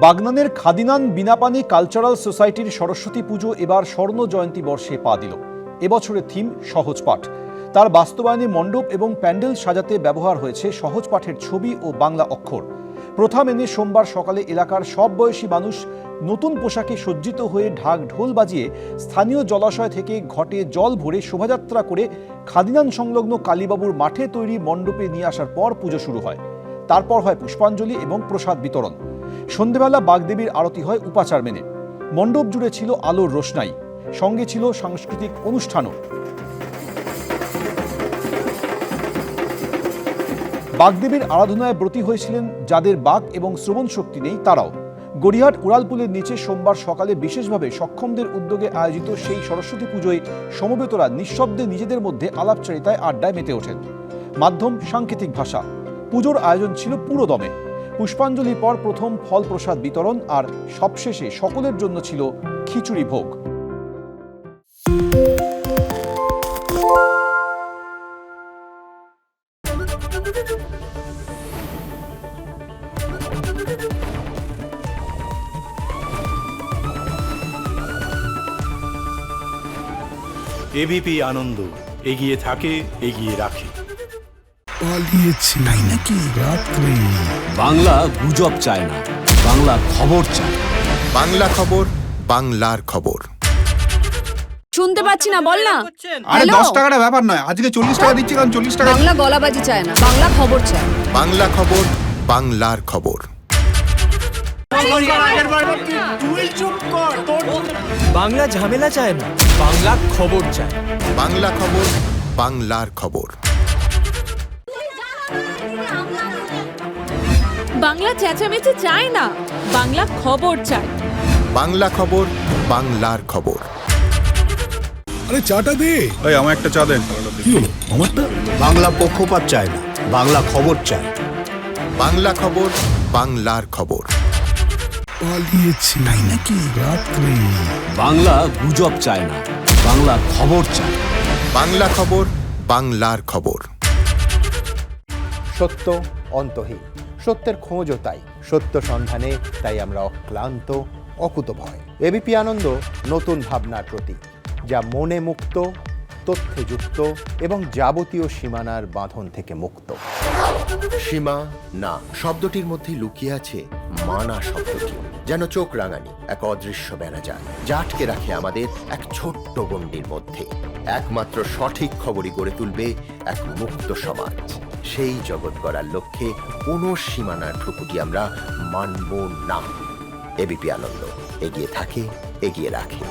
বাগনানের খাদিনান Binapani cultural সোসাইটির সরস্বতী পুজো এবার স্বর্ণ জয়ন্তী বর্ষে পা দিল। এবছরের থিম সহজ পাঠ। তার বাস্তবায়নে মণ্ডপ এবং প্যান্ডেল সাজাতে ব্যবহার হয়েছে সহজ পাঠের ছবি ও বাংলা অক্ষর। প্রথা মেনে সোমবার সকালে এলাকার সব বয়সী মানুষ নতুন পোশাকে সজ্জিত হয়ে ঢাক ঢোল বাজিয়ে স্থানীয় জলাশয় থেকে ঘটে জল ভরে শোভাযাত্রা করে খাদিনান সংলগ্ন কালীবাবুর মাঠে তৈরি মণ্ডপে নিয়ে আসার পর পুজো শুরু হয়। তারপর হয় পুষ্পাঞ্জলি এবং প্রসাদ বিতরণ। সন্ধেবেলা বাগদেবীর আরতি হয় উপাচার মেনে। মণ্ডপ জুড়ে ছিল আলোর রোশনাই, সঙ্গে ছিল সাংস্কৃতিক অনুষ্ঠানও। বাগদেবীর আরাধনায় ব্রতী হয়েছিলেন যাদের বাক এবং শ্রবণ শক্তি নেই তারাও। গড়িয়াহাট উড়ালপুলের নিচে সোমবার সকালে বিশেষভাবে সক্ষমদের উদ্যোগে আয়োজিত সেই সরস্বতী পুজোয় সমবেতরা নিঃশব্দে নিজেদের মধ্যে আলাপচারিতায় আড্ডায় মেতে ওঠেন। মাধ্যম সাংকেতিক ভাষা। পুজোর আয়োজন ছিল পুরো দমে। পুষ্পাঞ্জলির পর প্রথম ফল প্রসাদ বিতরণ আর সবশেষে সকলের জন্য ছিল খিচুড়ি ভোগ। এবিপি আনন্দ এগিয়ে থাকে, এগিয়ে রাখে। পালিয়েছি তাই নাকি? রাত্রে বাংলা গুজব চায় না, বাংলা খবর চায়। বাংলা খবর, বাংলার খবর। শুনতে পাচ্ছি না, বল না। আরে হ্যালো? 10 টাকাটা ব্যাপার নয়, আজকে 40 টাকা দিচ্ছি, কারণ 40 টাকা। বাংলা গলাবাজি চায় না, বাংলা খবর চায়। বাংলা খবর, বাংলার খবর। বাংলা ঝামেলা চায় না, বাংলা খবর চায়। বাংলা খবর, বাংলার খবর। বাংলা চেঁচামেচি চায় না, বাংলা খবর চায়। বাংলা খবর, বাংলার খবর। আরে চাটা দে। এই আমার একটা চা দেন। কি হলো আমারটা? বাংলা পক্ষপাত চায় না, বাংলা খবর চায়। বাংলা খবর, বাংলার খবর। পালিয়েছি তাই নাকি? রাত্রে বাংলা গুজব চায় না, বাংলা খবর চায়। বাংলা খবর, বাংলার খবর। সত্য অন্তহীন, সত্যের খোঁজও তাই, সত্য সন্ধানে তাই আমরা অক্লান্ত, অকুতভয়। এবিপি আনন্দ নতুন ভাবনার প্রতীক, যা মনে মুক্ত, তথ্যে যুক্ত এবং যাবতীয় সীমানার বাঁধন থেকে মুক্ত। সীমা না শব্দটির মধ্যে লুকিয়ে আছে মানা শব্দটি, যেন চোখ রাঙানি এক অদৃশ্য বেড়াজাল, যা আটকে রাখে আমাদের এক ছোট্ট গণ্ডির মধ্যে। একমাত্র সঠিক খবরই গড়ে তুলবে এক মুক্ত সমাজ। সেই জগৎ গড়ার লক্ষ্যে কোনো সীমানার ঠুকুটি আমরা মানব না। এবিপি আনন্দ এগিয়ে থাকে, এগিয়ে রাখে।